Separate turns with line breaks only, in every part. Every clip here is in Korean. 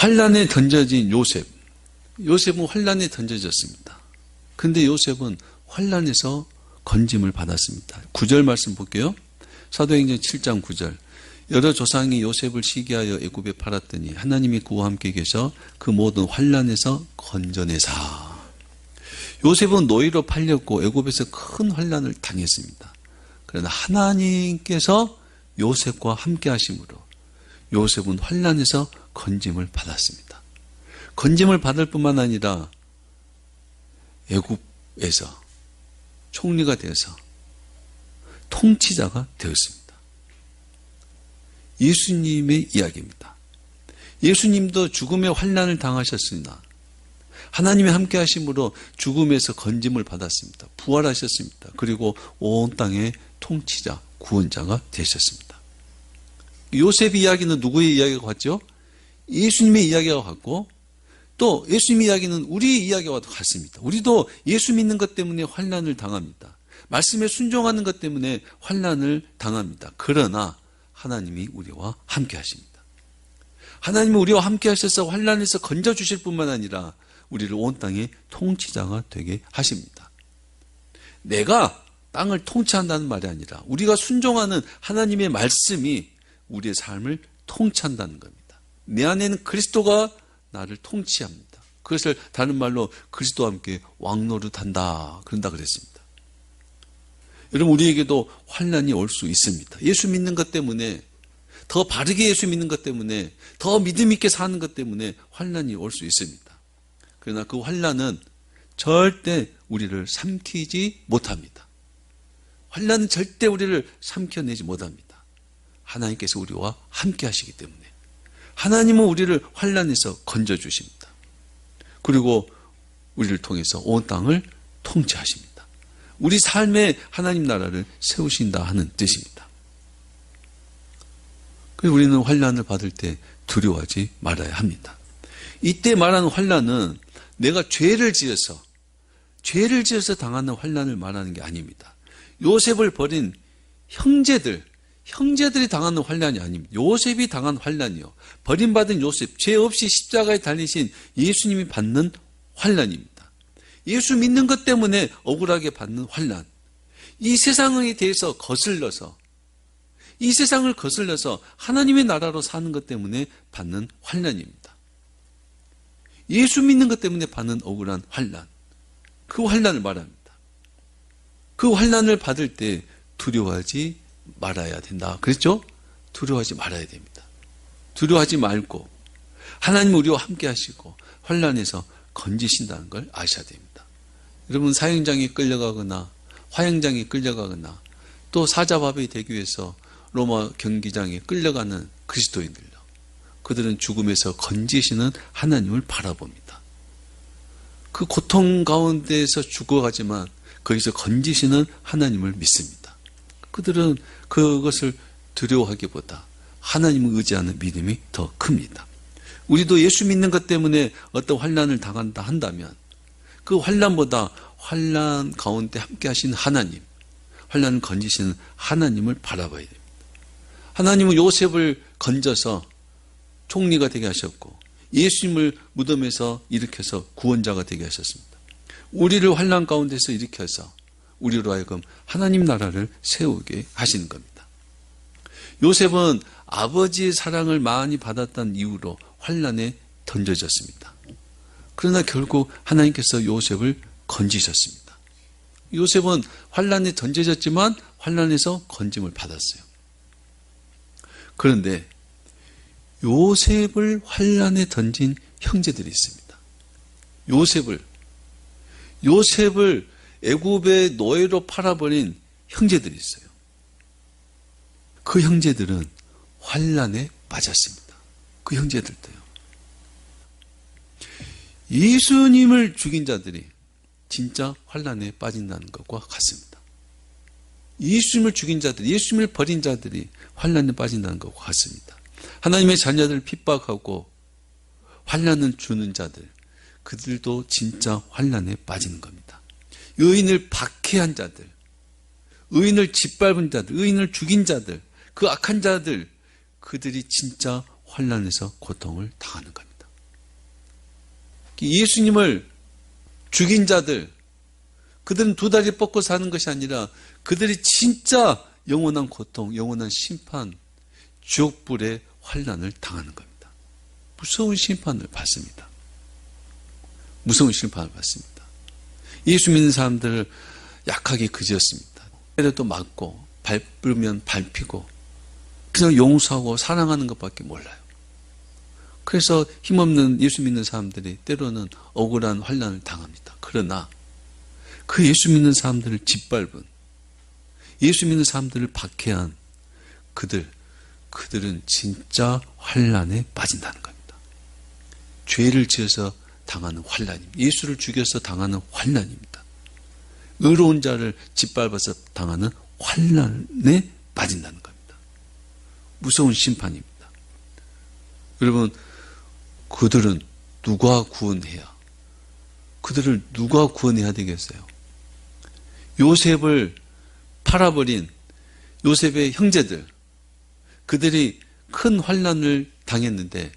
환란에 던져진 요셉은 환란에 던져졌습니다. 그런데 요셉은 환란에서 건짐을 받았습니다. 9절 말씀 볼게요. 사도행전 7장 9절. 여러 조상이 요셉을 시기하여 애굽에 팔았더니 하나님이 그와 함께 계셔 그 모든 환란에서 건져내사. 요셉은 노예로 팔렸고 애굽에서 큰 환란을 당했습니다. 그러나 하나님께서 요셉과 함께 하심으로 요셉은 환란에서 건짐을 받았습니다. 건짐을 받을 뿐만 아니라 애굽에서 총리가 되어서 통치자가 되었습니다. 예수님의 이야기입니다. 예수님도 죽음의 환난을 당하셨으나 하나님이 함께 하심으로 죽음에서 건짐을 받았습니다. 부활하셨습니다. 그리고 온 땅의 통치자, 구원자가 되셨습니다. 요셉의 이야기는 누구의 이야기가 같죠? 예수님의 이야기가 같고 또 예수님의 이야기는 우리의 이야기와 같습니다. 우리도 예수 믿는 것 때문에 환난을 당합니다. 말씀에 순종하는 것 때문에 환난을 당합니다. 그러나 하나님이 우리와 함께 하십니다. 하나님이 우리와 함께 하셔서 환난에서 건져주실 뿐만 아니라 우리를 온 땅의 통치자가 되게 하십니다. 내가 땅을 통치한다는 말이 아니라 우리가 순종하는 하나님의 말씀이 우리의 삶을 통치한다는 겁니다. 내 안에는 그리스도가 나를 통치합니다. 그것을 다른 말로 그리스도와 함께 왕노릇한다 그런다 그랬습니다. 여러분 우리에게도 환난이 올 수 있습니다. 예수 믿는 것 때문에 더 바르게 예수 믿는 것 때문에 더 믿음 있게 사는 것 때문에 환난이 올 수 있습니다. 그러나 그 환난은 절대 우리를 삼키지 못합니다. 환난은 절대 우리를 삼켜내지 못합니다. 하나님께서 우리와 함께 하시기 때문에 하나님은 우리를 환난에서 건져주십니다. 그리고 우리를 통해서 온 땅을 통치하십니다. 우리 삶에 하나님 나라를 세우신다 하는 뜻입니다. 그래서 우리는 환난을 받을 때 두려워하지 말아야 합니다. 이때 말하는 환난은 내가 죄를 지어서 당하는 환난을 말하는 게 아닙니다. 요셉을 버린 형제들이 당하는 환난이 아닙니다. 요셉이 당한 환난이요. 버림받은 요셉, 죄 없이 십자가에 달리신 예수님이 받는 환난입니다. 예수 믿는 것 때문에 억울하게 받는 환난. 이 세상에 대해서 이 세상을 거슬러서 하나님의 나라로 사는 것 때문에 받는 환난입니다. 예수 믿는 것 때문에 받는 억울한 환난. 그 환난을 말합니다. 그 환난을 받을 때 두려워하지 말아야 된다. 그랬죠? 두려워하지 말아야 됩니다. 두려워하지 말고 하나님 우리와 함께 하시고 환난에서 건지신다는 걸 아셔야 됩니다. 여러분 사형장에 끌려가거나 화형장에 끌려가거나 또 사자밥이 되기 위해서 로마 경기장에 끌려가는 그리스도인들요. 그들은 죽음에서 건지시는 하나님을 바라봅니다. 그 고통 가운데에서 죽어가지만 거기서 건지시는 하나님을 믿습니다. 그들은 그것을 두려워하기보다 하나님을 의지하는 믿음이 더 큽니다. 우리도 예수 믿는 것 때문에 어떤 환난을 당한다 한다면 그 환난보다 환난 가운데 함께 하시는 하나님, 환난을 건지시는 하나님을 바라봐야 됩니다. 하나님은 요셉을 건져서 총리가 되게 하셨고 예수님을 무덤에서 일으켜서 구원자가 되게 하셨습니다. 우리를 환난 가운데서 일으켜서 우리로 하여금 하나님 나라를 세우게 하시는 겁니다. 요셉은 아버지의 사랑을 많이 받았다는 이유로 환난에 던져졌습니다. 그러나 결국 하나님께서 요셉을 건지셨습니다. 요셉은 환난에 던져졌지만 환난에서 건짐을 받았어요. 그런데 요셉을 환난에 던진 형제들이 있습니다. 요셉을 애굽의 노예로 팔아버린 형제들이 있어요. 그 형제들은 환난에 빠졌습니다. 그 형제들도요. 예수님을 죽인 자들이 진짜 환난에 빠진다는 것과 같습니다. 예수님을 죽인 자들, 예수님을 버린 자들이 환난에 빠진다는 것과 같습니다. 하나님의 자녀들을 핍박하고 환난을 주는 자들, 그들도 진짜 환난에 빠지는 겁니다. 의인을 박해한 자들, 의인을 짓밟은 자들, 의인을 죽인 자들, 그 악한 자들, 그들이 진짜 환난에서 고통을 당하는 겁니다. 예수님을 죽인 자들, 그들은 두 다리 뻗고 사는 것이 아니라 그들이 진짜 영원한 고통, 영원한 심판, 지옥불의 환난을 당하는 겁니다. 무서운 심판을 받습니다. 무서운 심판을 받습니다. 예수 믿는 사람들을 약하게 그지었습니다. 때려도 맞고 밟으면 밟히고 그냥 용서하고 사랑하는 것밖에 몰라요. 그래서 힘없는 예수 믿는 사람들이 때로는 억울한 환난을 당합니다. 그러나 그 예수 믿는 사람들을 짓밟은, 예수 믿는 사람들을 박해한 그들은 진짜 환난에 빠진다는 겁니다. 죄를 지어서 당하는 환난입니다. 예수를 죽여서 당하는 환난입니다. 의로운 자를 짓밟아서 당하는 환난에 빠진다는 겁니다. 무서운 심판입니다. 여러분, 그들은 누가 구원해야, 그들을 누가 구원해야 되겠어요? 요셉을 팔아버린 요셉의 형제들, 그들이 큰 환난을 당했는데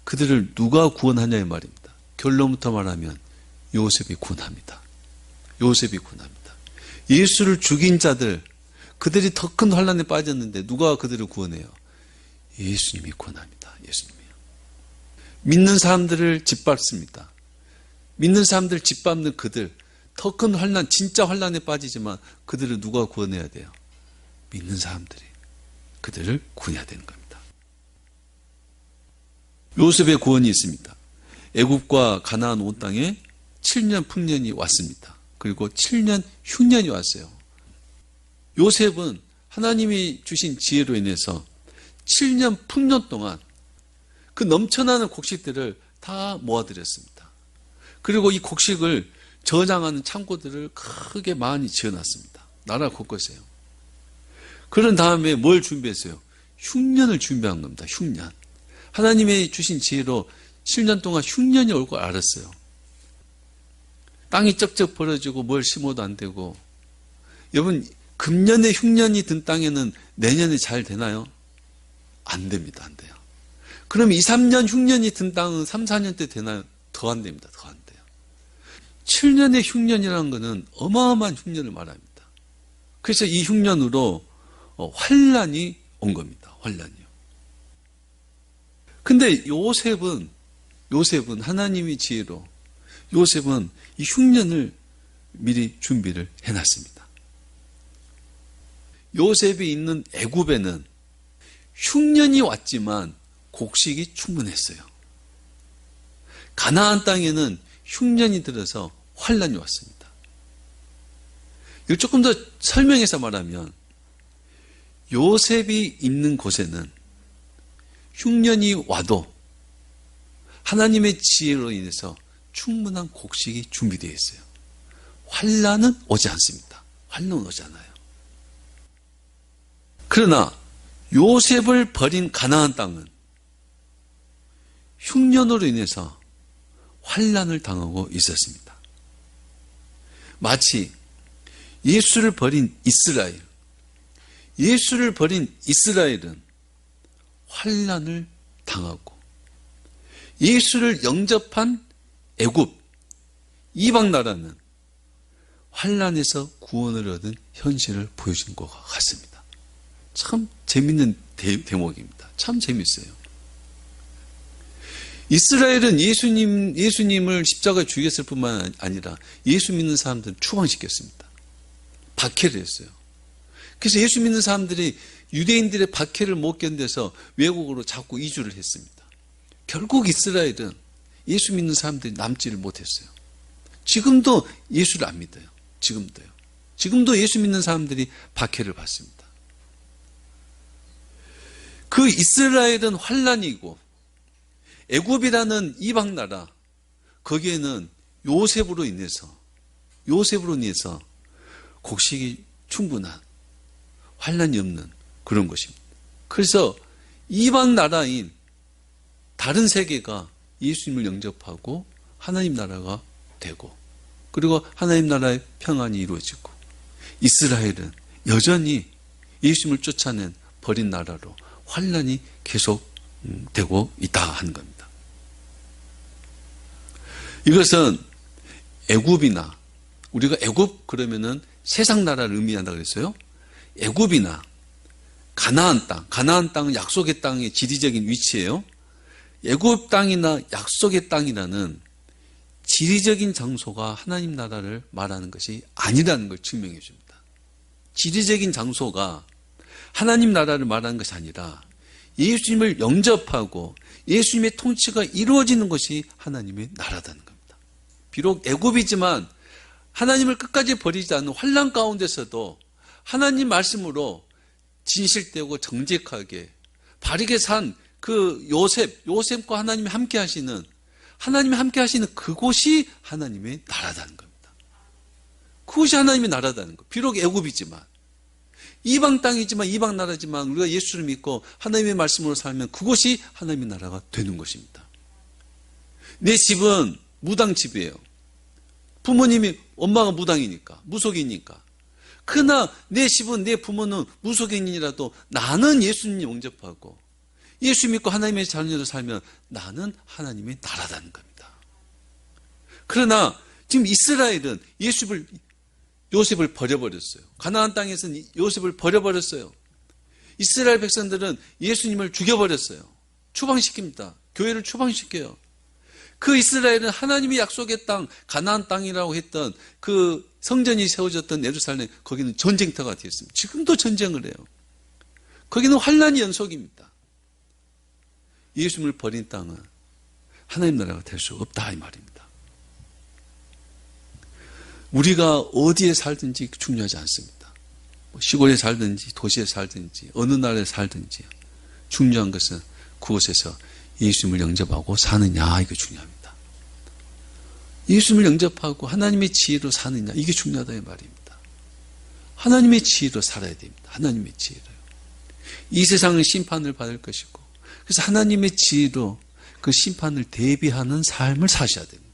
그들을 누가 구원하냐의 말입니다. 결론부터 말하면 요셉이 구원합니다. 요셉이 구원합니다. 예수를 죽인 자들, 그들이 더 큰 환난에 빠졌는데 누가 그들을 구원해요? 예수님이 구원합니다. 예수님이요. 믿는 사람들을 짓밟습니다. 믿는 사람들 짓밟는 그들, 더 큰 환난, 진짜 환난에 빠지지만 그들을 누가 구원해야 돼요? 믿는 사람들이 그들을 구원해야 되는 겁니다. 요셉의 구원이 있습니다. 애굽과 가나안 온 땅에 7년 풍년이 왔습니다. 그리고 7년 흉년이 왔어요. 요셉은 하나님이 주신 지혜로 인해서 7년 풍년 동안 그 넘쳐나는 곡식들을 다 모아들였습니다. 그리고 이 곡식을 저장하는 창고들을 크게 많이 지어놨습니다. 나라 곳곳에요. 그런 다음에 뭘 준비했어요? 흉년을 준비한 겁니다. 흉년. 하나님의 주신 지혜로 7년 동안 흉년이 올 걸 알았어요. 땅이 쩍쩍 벌어지고 뭘 심어도 안 되고. 여러분, 금년에 흉년이 든 땅에는 내년에 잘 되나요? 안 됩니다. 안 돼요. 그럼 2, 3년 흉년이 든 땅은 3, 4년 때 되나요? 더 안 됩니다. 더 안 돼요. 7년의 흉년이라는 것은 어마어마한 흉년을 말합니다. 그래서 이 흉년으로 환난이 온 겁니다. 환난이요. 근데 요셉은 하나님의 지혜로 요셉은 이 흉년을 미리 준비를 해놨습니다. 요셉이 있는 애굽에는 흉년이 왔지만 곡식이 충분했어요. 가나안 땅에는 흉년이 들어서 환난이 왔습니다. 이걸 조금 더 설명해서 말하면 요셉이 있는 곳에는 흉년이 와도 하나님의 지혜로 인해서 충분한 곡식이 준비되어 있어요. 환난은 오지 않습니다. 환난은 오지 않아요. 그러나 요셉을 버린 가나안 땅은 흉년으로 인해서 환난을 당하고 있었습니다. 마치 예수를 버린 이스라엘은 환난을 당하고 예수를 영접한 애굽, 이방 나라는 환난에서 구원을 얻은 현실을 보여준 것 같습니다. 참 재밌는 대목입니다. 참 재밌어요. 이스라엘은 예수님을 십자가에 죽였을 뿐만 아니라 예수 믿는 사람들을 추방시켰습니다. 박해를 했어요. 그래서 예수 믿는 사람들이 유대인들의 박해를 못 견뎌서 외국으로 자꾸 이주를 했습니다. 결국 이스라엘은 예수 믿는 사람들이 남지를 못했어요. 지금도 예수를 안 믿어요. 지금도 예수 믿는 사람들이 박해를 받습니다. 그 이스라엘은 환난이고 애굽이라는 이방 나라, 거기에는 요셉으로 인해서 곡식이 충분한 환난이 없는 그런 것입니다. 그래서 이방 나라인 다른 세계가 예수님을 영접하고 하나님 나라가 되고, 그리고 하나님 나라의 평안이 이루어지고, 이스라엘은 여전히 예수님을 쫓아낸 버린 나라로 환난이 계속 되고 있다 하는 겁니다. 이것은 애굽이나 우리가 애굽 그러면은 세상 나라를 의미한다 그랬어요. 애굽이나 가나안 땅은 약속의 땅의 지리적인 위치예요. 애굽 땅이나 약속의 땅이라는 지리적인 장소가 하나님 나라를 말하는 것이 아니라는 걸 증명해 줍니다. 지리적인 장소가 하나님 나라를 말하는 것이 아니라 예수님을 영접하고 예수님의 통치가 이루어지는 것이 하나님의 나라라는 겁니다. 비록 애굽이지만 하나님을 끝까지 버리지 않는 환난 가운데서도 하나님 말씀으로 진실되고 정직하게 바르게 산 그 요셉과 하나님이 함께 하시는 그곳이 하나님의 나라라는 겁니다. 그것이 하나님의 나라라는 거. 비록 애굽이지만 이방 땅이지만 이방 나라지만 우리가 예수를 믿고 하나님의 말씀으로 살면 그곳이 하나님의 나라가 되는 것입니다. 내 집은 무당집이에요. 부모님이 엄마가 무당이니까 무속이니까. 그러나 내 집은 내 부모는 무속인이라도 나는 예수님 영접하고 예수 믿고 하나님의 자녀로 살면 나는 하나님의 나라라는 겁니다. 그러나 지금 이스라엘은 요셉을 버려버렸어요. 가나안 땅에서는 요셉을 버려버렸어요. 이스라엘 백성들은 예수님을 죽여버렸어요. 추방시킵니다. 교회를 추방시켜요. 그 이스라엘은 하나님의 약속의 땅, 가나안 땅이라고 했던 그 성전이 세워졌던 예루살렘, 거기는 전쟁터가 되었습니다. 지금도 전쟁을 해요. 거기는 환난이 연속입니다. 예수님을 버린 땅은 하나님 나라가 될 수 없다 이 말입니다. 우리가 어디에 살든지 중요하지 않습니다. 시골에 살든지 도시에 살든지 어느 나라에 살든지 중요한 것은 그곳에서 예수님을 영접하고 사느냐 이게 중요합니다. 예수님을 영접하고 하나님의 지혜로 사느냐 이게 중요하다 이 말입니다. 하나님의 지혜로 살아야 됩니다. 하나님의 지혜로요. 이 세상은 심판을 받을 것이고 그래서 하나님의 지혜로 그 심판을 대비하는 삶을 사셔야 됩니다.